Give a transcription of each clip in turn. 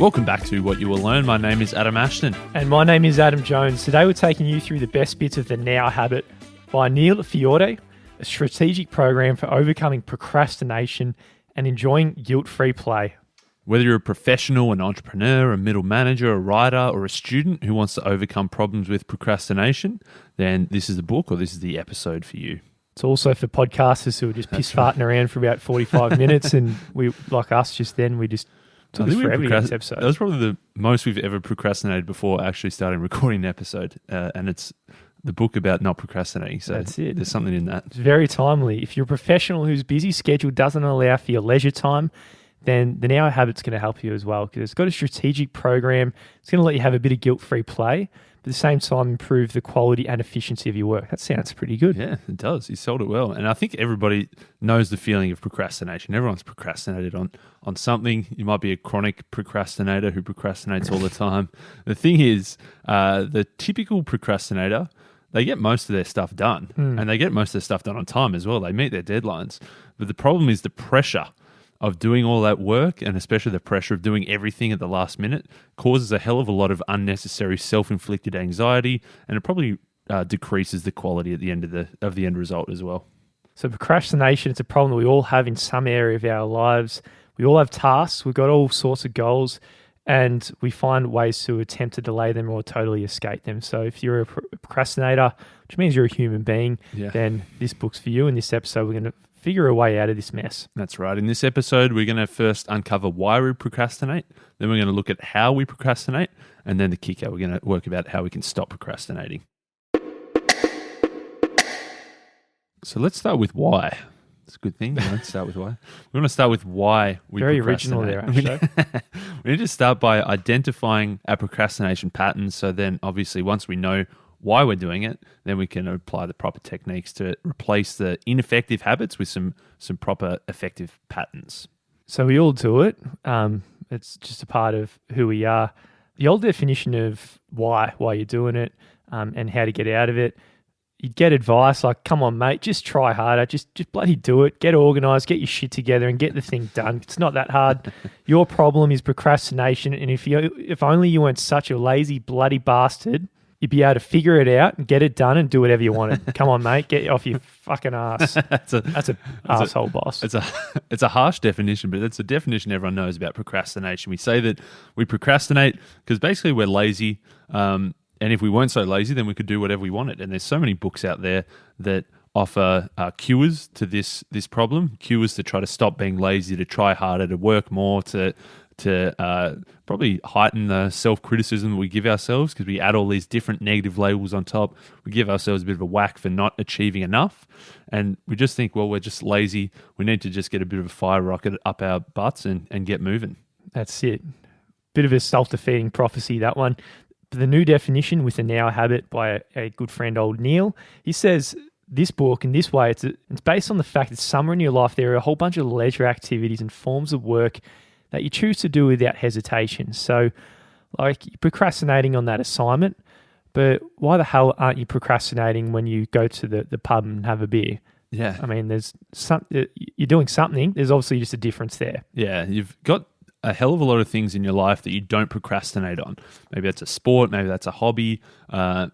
Welcome back to What You Will Learn. My name is Adam Ashton. And my name is Adam Jones. Today we're taking you through the best bits of the Now Habit by Neil Fiore, a strategic program for overcoming procrastination and enjoying guilt-free play. Whether you're a professional, an entrepreneur, a middle manager, a writer, or a student who wants to overcome problems with procrastination, then this is the book or this is the episode for you. It's also for podcasters who are just piss-farting around for about 45 minutes and we, like us just then, we just took us forever to get this episode. That was probably the most we've ever procrastinated before actually starting recording an episode. And it's the book about not procrastinating. So that's it. There's something in that. It's very timely. If you're a professional whose busy schedule doesn't allow for your leisure time, then the Now Habit's going to help you as well because it's got a strategic program. It's going to let you have a bit of guilt-free play, but at the same time improve the quality and efficiency of your work. That sounds pretty good. Yeah, it does. You sold it well. And I think everybody knows the feeling of procrastination. Everyone's procrastinated on something. You might be a chronic procrastinator who procrastinates all the time. The thing is, the typical procrastinator, they get most of their stuff done and they get most of their stuff done on time as well. They meet their deadlines. But the problem is the pressure of doing all that work, and especially the pressure of doing everything at the last minute, causes a hell of a lot of unnecessary self-inflicted anxiety, and it probably decreases the quality at the end of the end result as well. So procrastination, it's a problem that we all have in some area of our lives. We all have tasks, we've got all sorts of goals, and we find ways to attempt to delay them or totally escape them. So if you're a procrastinator, which means you're a human being, then this book's for you. In this episode, we're going to figure a way out of this mess. That's right. In this episode, we're going to first uncover why we procrastinate. Then we're going to look at how we procrastinate. And then the kicker, we're going to work about how we can stop procrastinating. So let's start with why. It's a good thing. Let's start with why. We're going to start with why we Very procrastinate. original there, actually. We need to start by identifying our procrastination patterns. So then obviously once we know why we're doing it, then we can apply the proper techniques to replace the ineffective habits with some proper effective patterns. So we all do it. It's just a part of who we are. The old definition of why you're doing it and how to get out of it, you'd get advice like, come on, mate, just try harder. Just bloody do it. Get organised, get your shit together and get the thing done. It's not that hard. Your problem is procrastination. And if only you weren't such a lazy bloody bastard, you'd be able to figure it out and get it done and do whatever you wanted. Come on, mate, get off your fucking ass. That's an asshole boss. It's a harsh definition, but it's a definition everyone knows about procrastination. We say that we procrastinate because basically we're lazy. And if we weren't so lazy, then we could do whatever we wanted. And there's so many books out there that offer cures to this problem, cures to try to stop being lazy, to try harder, to work more, to probably heighten the self-criticism we give ourselves because we add all these different negative labels on top. We give ourselves a bit of a whack for not achieving enough. And we just think, well, we're just lazy. We need to just get a bit of a fire rocket up our butts and get moving. That's it. Bit of a self-defeating prophecy, that one. The new definition with the Now Habit by a good friend, old Neil, he says this book in this way, it's based on the fact that somewhere in your life there are a whole bunch of leisure activities and forms of work that you choose to do without hesitation. So, like, you're procrastinating on that assignment, but why the hell aren't you procrastinating when you go to the pub and have a beer? Yeah. I mean, you're doing something. There's obviously just a difference there. Yeah, you've got a hell of a lot of things in your life that you don't procrastinate on. Maybe that's a sport, maybe that's a hobby,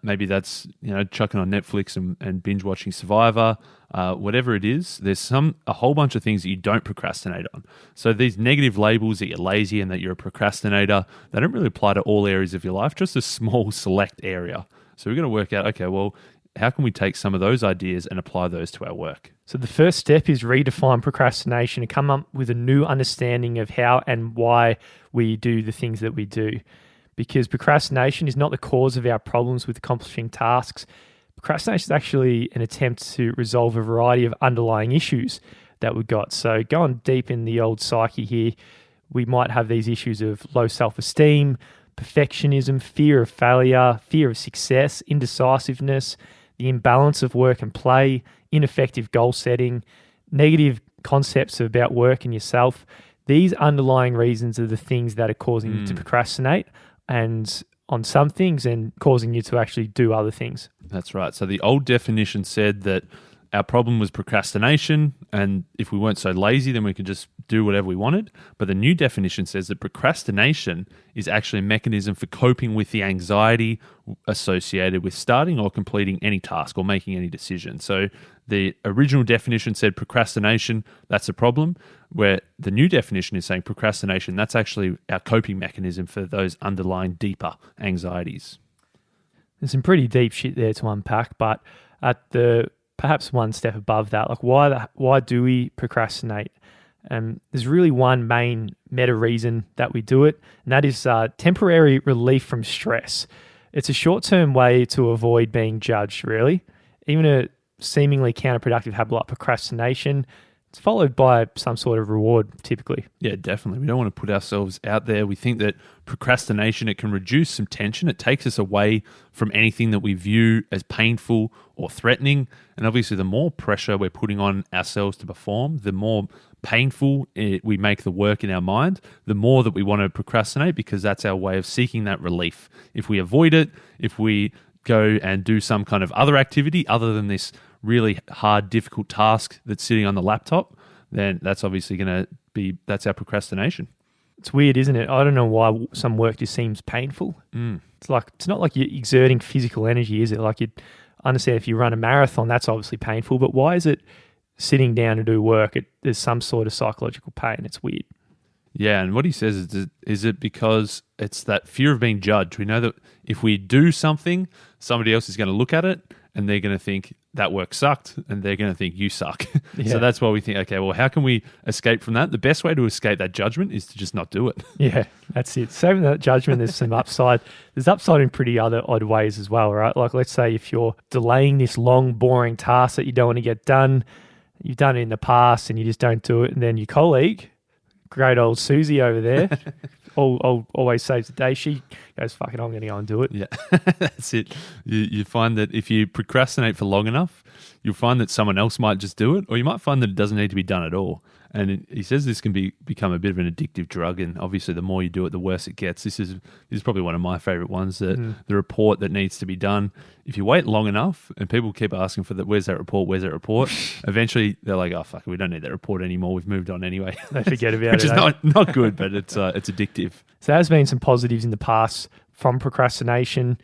maybe that's chucking on Netflix and binge watching Survivor. Whatever it is, there's a whole bunch of things that you don't procrastinate on. So these negative labels that you're lazy and that you're a procrastinator, they don't really apply to all areas of your life, just a small select area. So we're going to work out, okay, well, how can we take some of those ideas and apply those to our work? So the first step is redefine procrastination and come up with a new understanding of how and why we do the things that we do. Because procrastination is not the cause of our problems with accomplishing tasks. Procrastination is actually an attempt to resolve a variety of underlying issues that we've got. So going deep in the old psyche here, we might have these issues of low self-esteem, perfectionism, fear of failure, fear of success, indecisiveness, the imbalance of work and play, ineffective goal setting, negative concepts about work and yourself. These underlying reasons are the things that are causing you to procrastinate and on some things and causing you to actually do other things. That's right. So the old definition said that our problem was procrastination, and if we weren't so lazy, then we could just do whatever we wanted. But the new definition says that procrastination is actually a mechanism for coping with the anxiety associated with starting or completing any task or making any decision. So the original definition said procrastination, that's a problem, where the new definition is saying procrastination, that's actually our coping mechanism for those underlying deeper anxieties. There's some pretty deep shit there to unpack, but at the perhaps one step above that, like why do we procrastinate? There's really one main meta reason that we do it, and that is temporary relief from stress. It's a short-term way to avoid being judged, really. Even a seemingly counterproductive habit like procrastination, it's followed by some sort of reward, typically. Yeah, definitely. We don't want to put ourselves out there. We think that procrastination, it can reduce some tension. It takes us away from anything that we view as painful or threatening. And obviously, the more pressure we're putting on ourselves to perform, the more painful we make the work in our mind, the more that we want to procrastinate, because that's our way of seeking that relief. If we avoid it, if we go and do some kind of other activity other than this really hard, difficult task that's sitting on the laptop, then that's obviously going to that's our procrastination. It's weird, isn't it? I don't know why some work just seems painful. It's not like you're exerting physical energy, is it? Like, you understand if you run a marathon, that's obviously painful, but why is it sitting down to do work, there's some sort of psychological pain? It's weird. Yeah, and what he says is it because it's that fear of being judged. We know that if we do something, somebody else is going to look at it and they're going to think that work sucked, and they're going to think you suck. Yeah. So that's why we think, okay, well, how can we escape from that? The best way to escape that judgment is to just not do it. Yeah, that's it. Saving that judgment, there's some upside. There's upside in pretty other odd ways as well, right? Like, let's say if you're delaying this long, boring task that you don't want to get done, you've done it in the past and you just don't do it, and then your colleague, great old Susie over there, always saves the day. She goes, fuck it, I'm going to go and do it. Yeah, that's it. You find that if you procrastinate for long enough, you'll find that someone else might just do it, or you might find that it doesn't need to be done at all. And he says this can become a bit of an addictive drug, and obviously the more you do it, the worse it gets. This is probably one of my favorite ones, the report that needs to be done. If you wait long enough and people keep asking for where's that report, eventually they're like, oh, fuck, we don't need that report anymore. We've moved on anyway. They forget about Which it. Which is not good, but it's addictive. So there's been some positives in the past from procrastination,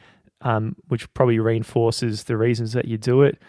which probably reinforces the reasons that you do it.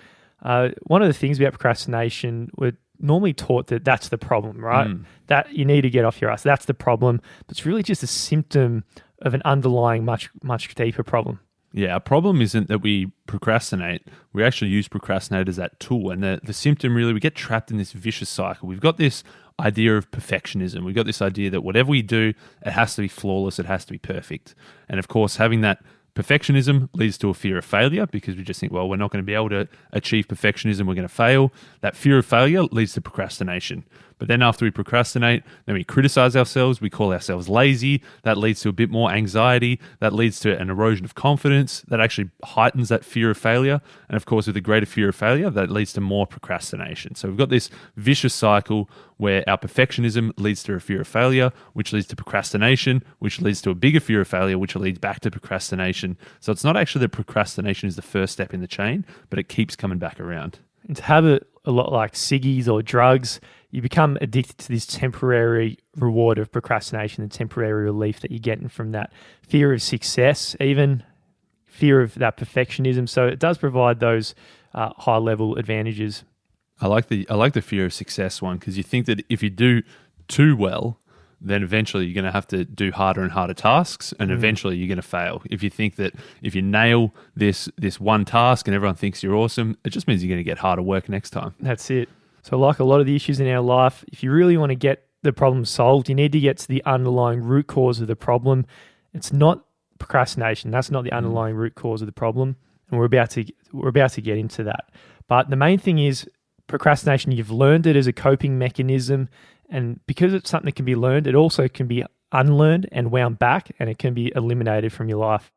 One of the things about procrastination, we're normally taught that that's the problem, right? That you need to get off your ass. That's the problem. But it's really just a symptom of an underlying much, much deeper problem. Yeah, our problem isn't that we procrastinate. We actually use procrastinate as that tool. And the symptom, really, we get trapped in this vicious cycle. We've got this idea of perfectionism. We've got this idea that whatever we do, it has to be flawless. It has to be perfect. And of course, having that perfectionism leads to a fear of failure, because we just think, well, we're not going to be able to achieve perfectionism. We're going to fail. That fear of failure leads to procrastination. But then after we procrastinate, then we criticize ourselves. We call ourselves lazy. That leads to a bit more anxiety. That leads to an erosion of confidence. That actually heightens that fear of failure. And of course, with a greater fear of failure, that leads to more procrastination. So we've got this vicious cycle where our perfectionism leads to a fear of failure, which leads to procrastination, which leads to a bigger fear of failure, which leads back to procrastination. So it's not actually that procrastination is the first step in the chain, but it keeps coming back around. And to have it a lot like ciggies or drugs, you become addicted to this temporary reward of procrastination, the temporary relief that you're getting from that fear of success, even fear of that perfectionism. So it does provide those high-level advantages. I like the fear of success one, because you think that if you do too well, then eventually you're going to have to do harder and harder tasks, and eventually you're going to fail. If you think that if you nail this one task and everyone thinks you're awesome, it just means you're going to get harder work next time. That's it. So like a lot of the issues in our life, if you really want to get the problem solved, you need to get to the underlying root cause of the problem. It's not procrastination. That's not the underlying root cause of the problem. And we're about to get into that. But the main thing is procrastination, you've learned it as a coping mechanism. And because it's something that can be learned, it also can be unlearned and wound back, and it can be eliminated from your life.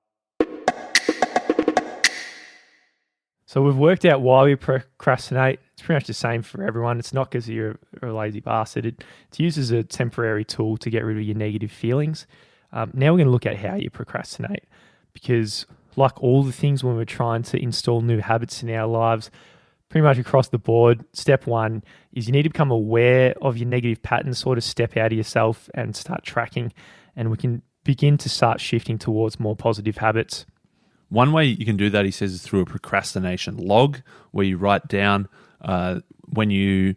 So we've worked out why we procrastinate. It's pretty much the same for everyone. It's not because you're a lazy bastard. It's used as a temporary tool to get rid of your negative feelings. Now we're going to look at how you procrastinate, because like all the things when we're trying to install new habits in our lives, pretty much across the board. Step one is you need to become aware of your negative patterns, sort of step out of yourself and start tracking, and we can begin to start shifting towards more positive habits. One way you can do that, he says, is through a procrastination log, where you write down when you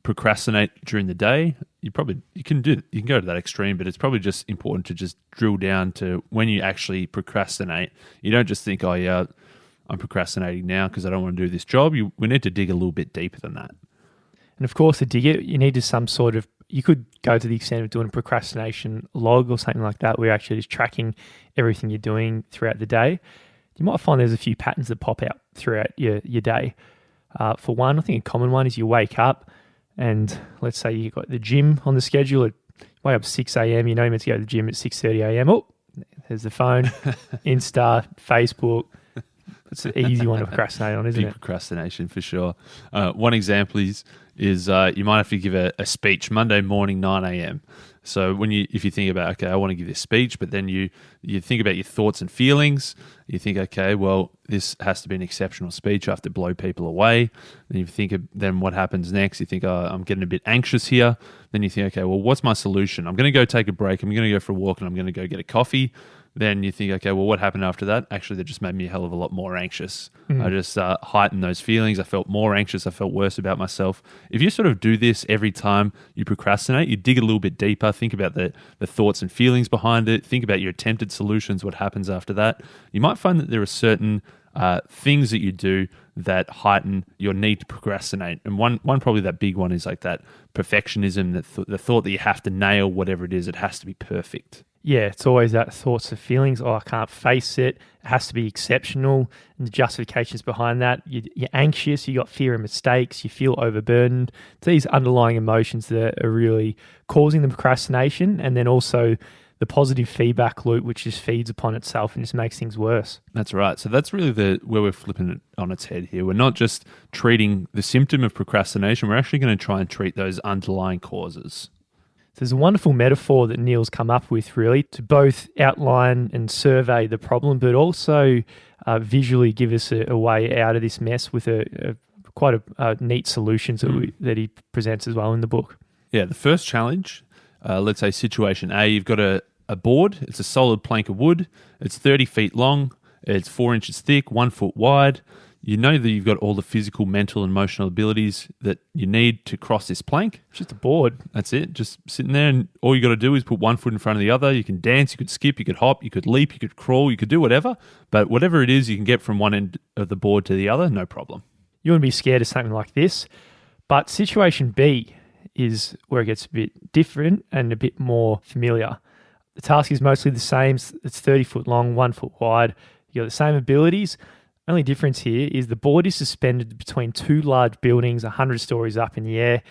procrastinate during the day. You can go to that extreme, but it's probably just important to just drill down to when you actually procrastinate. You don't just think, oh yeah, I'm procrastinating now because I don't want to do this job. We need to dig a little bit deeper than that. And of course, to dig it, you need you could go to the extent of doing a procrastination log or something like that, where you're actually just tracking everything you're doing throughout the day. You might find there's a few patterns that pop out throughout your day. For one, I think a common one is you wake up and let's say you've got the gym on the schedule at way up 6 a.m. You know you're meant to go to the gym at 6:30 a.m. Oh, there's the phone, Insta, Facebook. It's an easy one to procrastinate on, isn't it? Big procrastination for sure. One example is you might have to give a speech Monday morning, 9 a.m. So if you think about, okay, I want to give this speech, but then you think about your thoughts and feelings. You think, okay, well, this has to be an exceptional speech. I have to blow people away. Then you think, then what happens next? You think, oh, I'm getting a bit anxious here. Then you think, okay, well, what's my solution? I'm going to go take a break. I'm going to go for a walk and I'm going to go get a coffee. Then you think, okay, well, what happened after that? Actually, that just made me a hell of a lot more anxious. I just heightened those feelings. I felt more anxious. I felt worse about myself. If you sort of do this every time you procrastinate, you dig a little bit deeper, think about the thoughts and feelings behind it, think about your attempted solutions, what happens after that. You might find that there are certain things that you do that heighten your need to procrastinate. And one probably that big one is like that perfectionism, the thought that you have to nail whatever it is. It has to be perfect. Yeah, it's always that thoughts of feelings. Oh, I can't face it. It has to be exceptional. And the justifications behind that. You're anxious. You got fear of mistakes. You feel overburdened. It's these underlying emotions that are really causing the procrastination, and then also the positive feedback loop, which just feeds upon itself and just makes things worse. That's right. So that's really where we're flipping it on its head here. We're not just treating the symptom of procrastination. We're actually going to try and treat those underlying causes. There's a wonderful metaphor that Neil's come up with, really, to both outline and survey the problem, but also visually give us a way out of this mess with quite a neat solutions that he presents as well in the book. Yeah, the first challenge, let's say situation A, you've got a board. It's a solid plank of wood. It's 30 feet long. It's 4 inches thick, 1 foot wide. You know that you've got all the physical, mental, and emotional abilities that you need to cross this plank. It's just a board. That's it. Just sitting there, and all you got to do is put 1 foot in front of the other. You can dance, you could skip, you could hop, you could leap, you could crawl, you could do whatever. But whatever it is, you can get from one end of the board to the other, no problem. You wouldn't be scared of something like this. But situation B is where it gets a bit different and a bit more familiar. The task is mostly the same. It's 30 foot long, 1 foot wide. You got the same abilities. Only difference here is the board is suspended between two large buildings, 100 stories up in the air.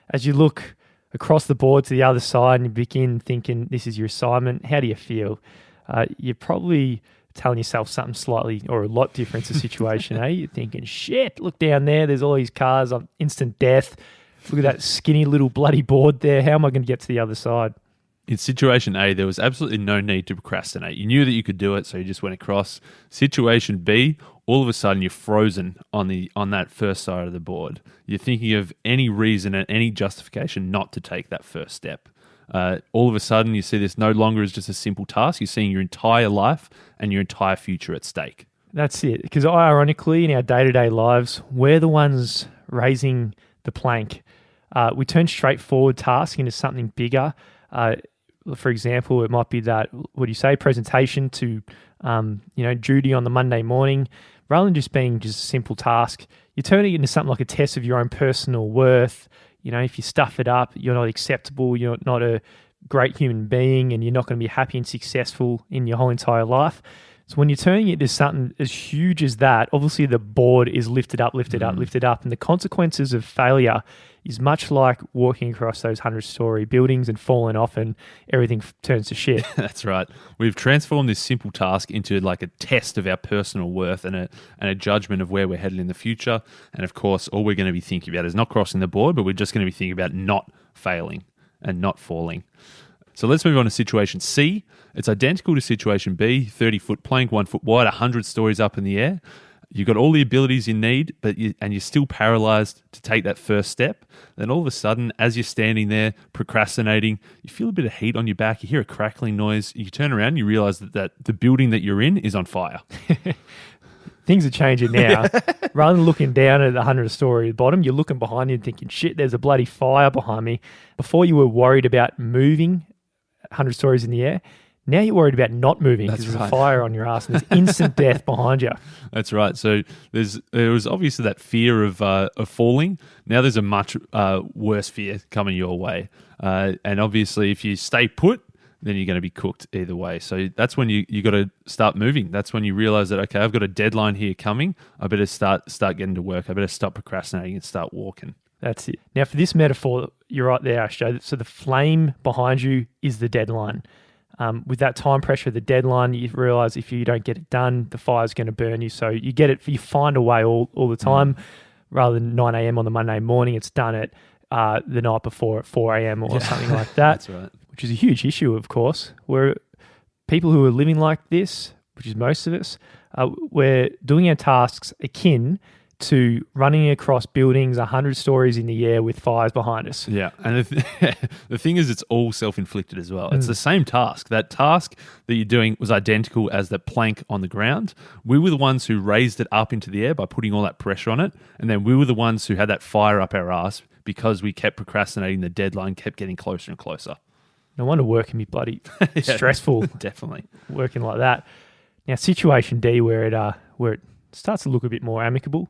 As you look across the board to the other side and you begin thinking this is your assignment, how do you feel? You're probably telling yourself something slightly or a lot different to situation, eh? You're thinking, shit, look down there. There's all these cars. I'm instant death. Look at that skinny little bloody board there. How am I going to get to the other side? In situation A, there was absolutely no need to procrastinate. You knew that you could do it, so you just went across. Situation B, all of a sudden you're frozen on that first side of the board. You're thinking of any reason and any justification not to take that first step. All of a sudden you see this no longer as just a simple task. You're seeing your entire life and your entire future at stake. That's it. Because ironically, in our day-to-day lives, we're the ones raising the plank. We turn straightforward tasks into something bigger. For example, it might be that, what do you say, presentation to, duty on the Monday morning. Rather than just being just a simple task, you're turning it into something like a test of your own personal worth. You know, if you stuff it up, you're not acceptable, you're not a great human being, and you're not going to be happy and successful in your whole entire life. So when you're turning it into something as huge as that, obviously the board is lifted up, and the consequences of failure is much like walking across those 100-story buildings and falling off and everything turns to shit. That's right. We've transformed this simple task into like a test of our personal worth and a judgment of where we're headed in the future. And of course, all we're going to be thinking about is not crossing the board, but we're just going to be thinking about not failing and not falling. So let's move on to situation C. It's identical to situation B, 30-foot plank, 1 foot wide, 100 stories up in the air. you've got all the abilities you need, and you're still paralyzed to take that first step. Then all of a sudden, as you're standing there procrastinating, you feel a bit of heat on your back. You hear a crackling noise. You turn around, you realize that the building that you're in is on fire. Things are changing now. Rather than looking down at the 100-story bottom, you're looking behind you and thinking, shit, there's a bloody fire behind me. Before you were worried about moving 100 stories in the air, now you're worried about not moving because there's a fire on your ass and there's instant death behind you. That's right. So there was obviously that fear of falling. Now there's a much worse fear coming your way. And obviously if you stay put, then you're going to be cooked either way. So that's when you got to start moving. That's when you realize that, okay, I've got a deadline here coming. I better start getting to work. I better stop procrastinating and start walking. That's it. Now for this metaphor, you're right there, Ashjo. So the flame behind you is the deadline. With that time pressure, the deadline, you realize if you don't get it done, the fire's going to burn you. So you get it, you find a way all the time. Rather than 9 a.m. on the Monday morning, it's done at the night before at 4 a.m. or something like that. That's right. Which is a huge issue, of course, where people who are living like this, which is most of us, we're doing our tasks akin to running across buildings 100 stories in the air with fires behind us. Yeah, and the thing is, it's all self-inflicted as well. It's the same task. That task that you're doing was identical as the plank on the ground. We were the ones who raised it up into the air by putting all that pressure on it, and then we were the ones who had that fire up our ass because we kept procrastinating. The deadline kept getting closer and closer. No wonder work can be bloody stressful. Definitely. Working like that. Now, situation D, where it starts to look a bit more amicable.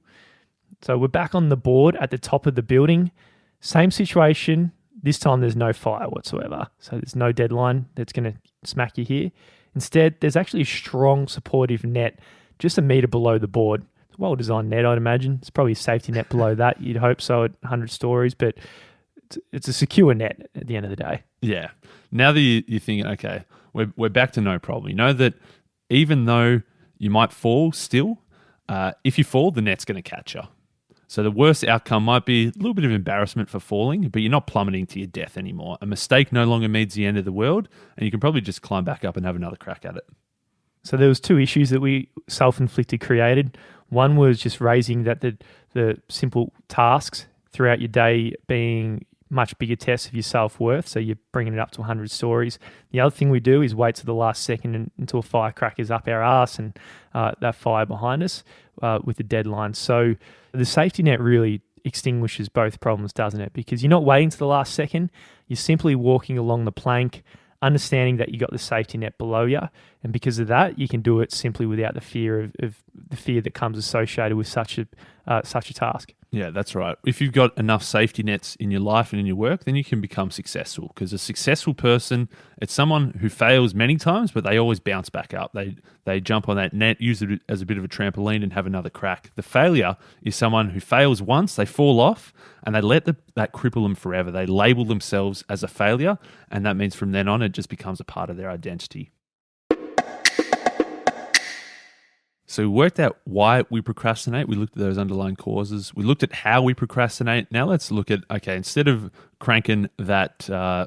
So we're back on the board at the top of the building. Same situation. This time there's no fire whatsoever. So there's no deadline that's going to smack you here. Instead, there's actually a strong supportive net just a metre below the board. It's a well-designed net, I'd imagine. It's probably a safety net below that. You'd hope so at 100 stories, but it's a secure net at the end of the day. Yeah. Now that you're thinking, okay, we're back to no problem. You know that even though you might fall still, if you fall, the net's going to catch you. So the worst outcome might be a little bit of embarrassment for falling, but you're not plummeting to your death anymore. A mistake no longer means the end of the world, and you can probably just climb back up and have another crack at it. So there was two issues that we self-inflicted created. One was just raising that the simple tasks throughout your day being much bigger tests of your self-worth, so you're bringing it up to 100 stories. The other thing we do is wait to the last second until a firecracker's up our arse and that fire behind us with the deadline. So the safety net really extinguishes both problems, doesn't it? Because you're not waiting to the last second. You're simply walking along the plank, understanding that you got the safety net below you, and because of that, you can do it simply without the fear of the fear that comes associated with such a task. Yeah, that's right. If you've got enough safety nets in your life and in your work, then you can become successful. Because a successful person, it's someone who fails many times, but they always bounce back up. They jump on that net, use it as a bit of a trampoline, and have another crack. The failure is someone who fails once, they fall off, and they let that cripple them forever. They label themselves as a failure, and that means from then on, it just becomes a part of their identity. So we worked out why we procrastinate. We looked at those underlying causes. We looked at how we procrastinate. Now let's look at, okay, instead of cranking that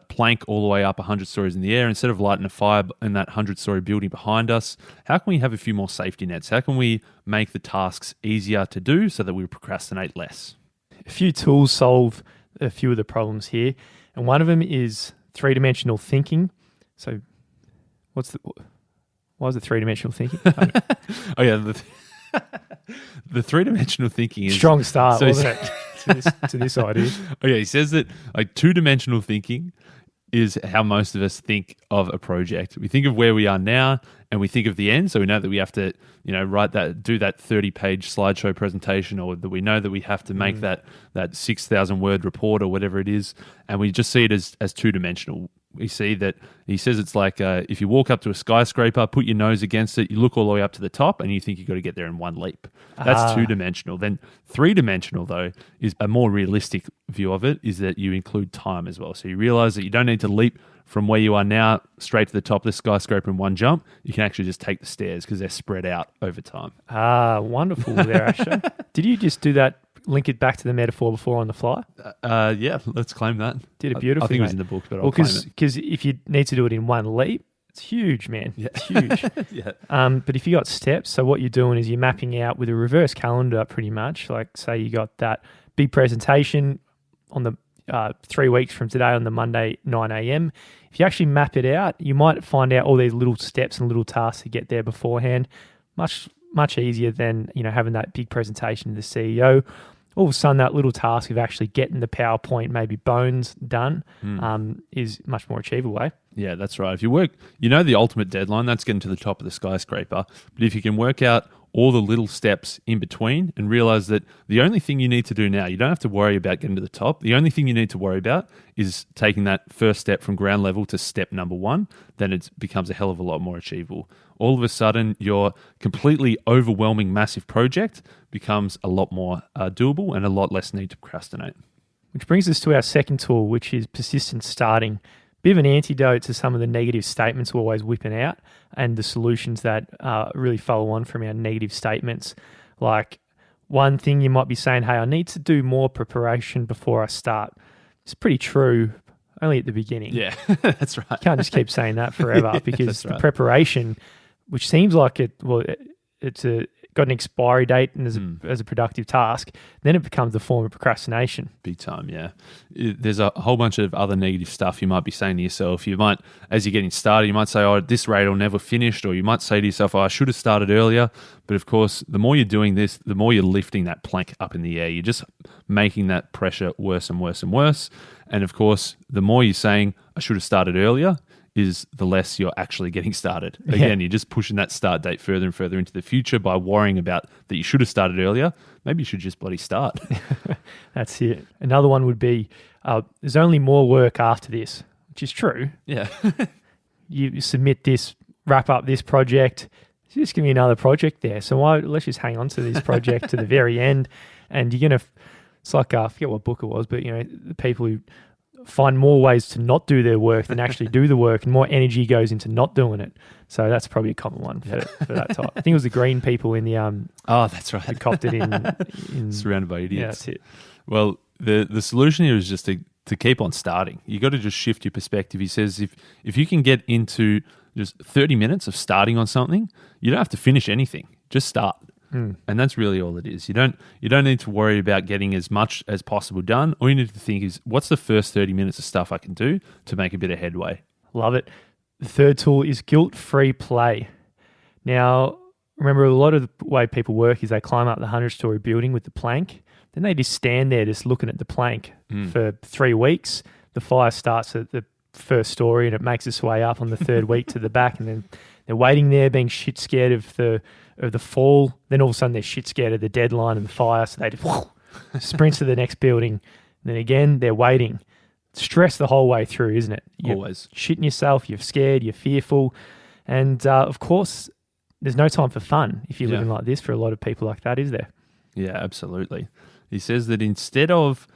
plank all the way up 100 stories in the air, instead of lighting a fire in that 100-story building behind us, how can we have a few more safety nets? How can we make the tasks easier to do so that we procrastinate less? A few tools solve a few of the problems here. And one of them is three-dimensional thinking. So why is it three-dimensional thinking? Oh yeah, the three-dimensional thinking is strong start, so wasn't it, to this idea? Oh yeah, he says that like two-dimensional thinking is how most of us think of a project. We think of where we are now, and we think of the end. So we know that we have to, do that 30-page slideshow presentation, or that we know that we have to make that 6,000-word report or whatever it is, and we just see it as two-dimensional. We see that he says it's like if you walk up to a skyscraper, put your nose against it, you look all the way up to the top, and you think you've got to get there in one leap. That's two-dimensional. Then three-dimensional, though, is a more realistic view of it, is that you include time as well. So you realize that you don't need to leap from where you are now straight to the top of the skyscraper in one jump. You can actually just take the stairs because they're spread out over time. Wonderful there, Asher. Did you just do that? Link it back to the metaphor before on the fly? Yeah, let's claim that. Did it beautifully. I think it was in the book, but I'll claim it. Because if you need to do it in one leap, It's huge, man. Yeah. It's huge. Yeah. But if you got steps, so what you're doing is you're mapping out with a reverse calendar pretty much. Like say you got that big presentation on the 3 weeks from today on the Monday, 9 a.m. If you actually map it out, you might find out all these little steps and little tasks to get there beforehand. Much easier than, having that big presentation to the CEO. All of a sudden, that little task of actually getting the PowerPoint, maybe bones done, is much more achievable, eh? Yeah, that's right. If you work, the ultimate deadline, that's getting to the top of the skyscraper. But if you can work out all the little steps in between and realize that the only thing you need to do now, you don't have to worry about getting to the top. The only thing you need to worry about is taking that first step from ground level to step number 1. Then it becomes a hell of a lot more achievable. All of a sudden, your completely overwhelming, massive project becomes a lot more doable and a lot less need to procrastinate. Which brings us to our second tool, which is persistent starting. Bit of an antidote to some of the negative statements we're always whipping out and the solutions that really follow on from our negative statements. Like one thing you might be saying, hey, I need to do more preparation before I start. It's pretty true, only at the beginning. Yeah, that's right. You can't just keep saying that forever because the preparation, which seems like it's got an expiry date and as a productive task, then it becomes a form of procrastination. Big time, yeah. There's a whole bunch of other negative stuff you might be saying to yourself. You might, as you're getting started, you might say, at this rate I'll never finish, or you might say to yourself, I should have started earlier. But of course, the more you're doing this, the more you're lifting that plank up in the air. You're just making that pressure worse and worse and worse. And of course, the more you're saying, I should have started earlier, is the less you're actually getting started. Again, you're just pushing that start date further and further into the future by worrying about that you should have started earlier. Maybe you should just bloody start. That's it. Another one would be, there's only more work after this, which is true. Yeah. You submit this, wrap up this project, just give me another project there. So let's just hang on to this project to the very end. And you're going to, it's like, I forget what book it was, but the people who find more ways to not do their work than actually do the work, and more energy goes into not doing it. So that's probably a common one for that type. I think it was the green people in the that's right. who copped it in surrounded by idiots. Yeah, that's it. Well, the solution here is just to keep on starting. You got to just shift your perspective. He says if you can get into just 30 minutes of starting on something, you don't have to finish anything. Just start. And that's really all it is. You don't need to worry about getting as much as possible done. All you need to think is, what's the first 30 minutes of stuff I can do to make a bit of headway? Love it. The third tool is guilt-free play. Now, remember, a lot of the way people work is they climb up the 100-story building with the plank. Then they just stand there just looking at the plank for 3 weeks. The fire starts at the first story and it makes its way up on the third week to the back, and then they're waiting there being shit scared of the fall. Then all of a sudden they're shit scared of the deadline and the fire, so they just sprint to the next building. And then again, they're waiting. Stress the whole way through, isn't it? You're always shitting yourself, you're scared, you're fearful. And of course, there's no time for fun if you're living like this for a lot of people like that, is there? Yeah, absolutely. He says that instead of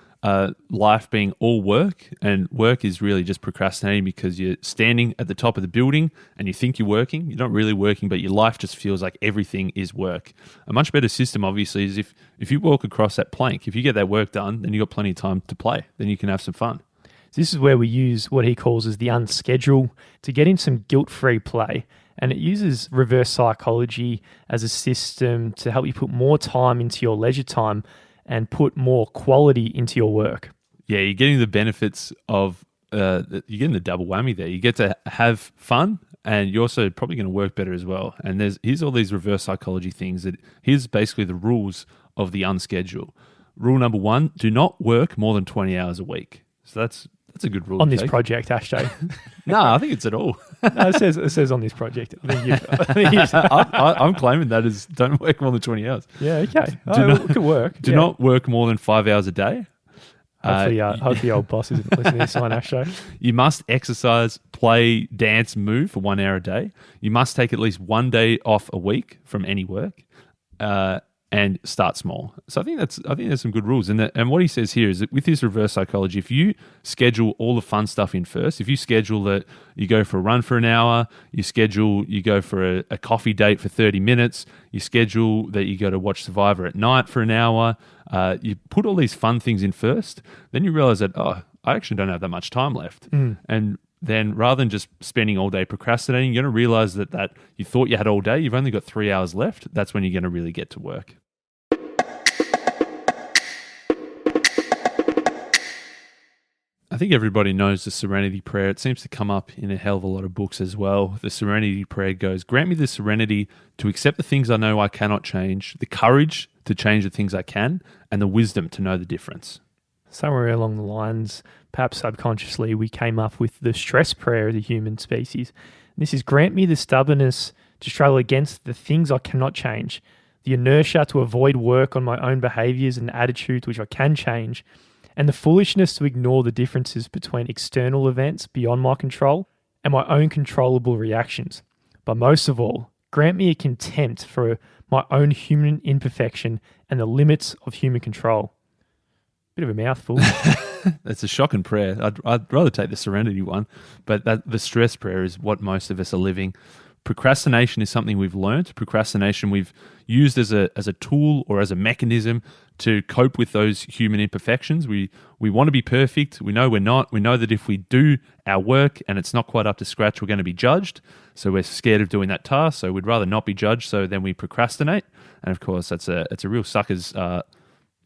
life being all work, and work is really just procrastinating because you're standing at the top of the building and you think you're working. You're not really working, but your life just feels like everything is work. A much better system, obviously, is if you walk across that plank, if you get that work done, then you've got plenty of time to play. Then you can have some fun. So this is where we use what he calls as the unschedule to get in some guilt-free play. And it uses reverse psychology as a system to help you put more time into your leisure time and put more quality into your work. Yeah, you're getting the benefits of, you're getting the double whammy there. You get to have fun, and you're also probably going to work better as well. And here's all these reverse psychology things. Here's basically the rules of the unschedule. Rule number 1, do not work more than 20 hours a week. So that's a good rule. On this project, Ashtray. No, I think it's at all. No, it says on this project. I'm claiming that is don't work more than 20 hours. Yeah, okay. It could work. Do not work more than 5 hours a day. Hopefully your boss isn't listening to this one, Ashtray. You must exercise, play, dance, move for 1 hour a day. You must take at least 1 day off a week from any work. And start small. So I think there's some good rules. And what he says here is that with this reverse psychology, if you schedule all the fun stuff in first, if you schedule that you go for a run for an hour, you go for a coffee date for 30 minutes, you schedule that you go to watch Survivor at night for an hour, you put all these fun things in first, then you realize that, I actually don't have that much time left. And then rather than just spending all day procrastinating, you're going to realize that you thought you had all day, you've only got 3 hours left. That's when you're going to really get to work. I think everybody knows the Serenity Prayer. It seems to come up in a hell of a lot of books as well. The Serenity Prayer goes, grant me the serenity to accept the things I know I cannot change, the courage to change the things I can, and the wisdom to know the difference. Somewhere along the lines, perhaps subconsciously, we came up with the stress prayer of the human species. This is, grant me the stubbornness to struggle against the things I cannot change, the inertia to avoid work on my own behaviors and attitudes which I can change, and the foolishness to ignore the differences between external events beyond my control and my own controllable reactions. But most of all, grant me a contempt for my own human imperfection and the limits of human control. Bit of a mouthful. That's a shocking prayer. I'd rather take the serenity one, but the stress prayer is what most of us are living. Procrastination is something we've learned. Procrastination we've used as a tool or as a mechanism to cope with those human imperfections. We want to be perfect. We know we're not. We know that if we do our work and it's not quite up to scratch, we're going to be judged. So we're scared of doing that task. So we'd rather not be judged. So then we procrastinate. And of course, it's a real sucker's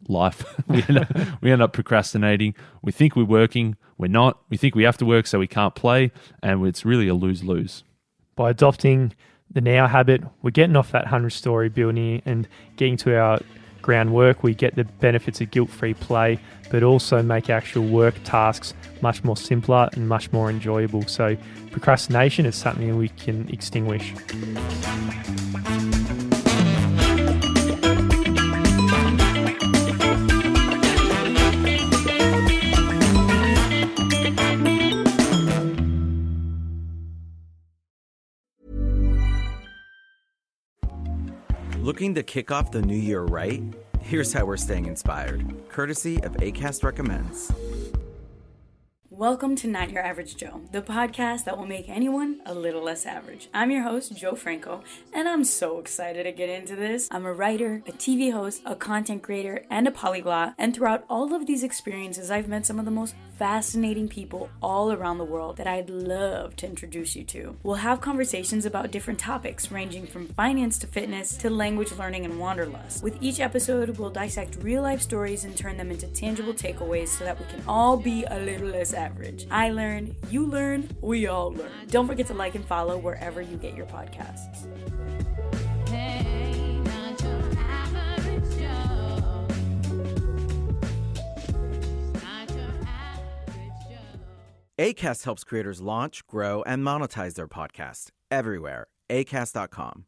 life. we end up procrastinating. We think we're working. We're not. We think we have to work, so we can't play. And it's really a lose-lose. By adopting the now habit, we're getting off that 100-story building and getting to our groundwork. We get the benefits of guilt-free play, but also make actual work tasks much more simpler and much more enjoyable. So procrastination is something we can extinguish. Looking to kick off the new year right? Here's how we're staying inspired, courtesy of Acast Recommends. Welcome to Not Your Average Joe, the podcast that will make anyone a little less average. I'm your host, Joe Franco, and I'm so excited to get into this. I'm a writer, a TV host, a content creator, and a polyglot, and throughout all of these experiences, I've met some of the most fascinating people all around the world that I'd love to introduce you to. We'll have conversations about different topics, ranging from finance to fitness to language learning and wanderlust. With each episode, we'll dissect real-life stories and turn them into tangible takeaways so that we can all be a little less average. I learn, you learn, we all learn. Don't forget to like and follow wherever you get your podcasts. Acast helps creators launch, grow, and monetize their podcasts everywhere. Acast.com.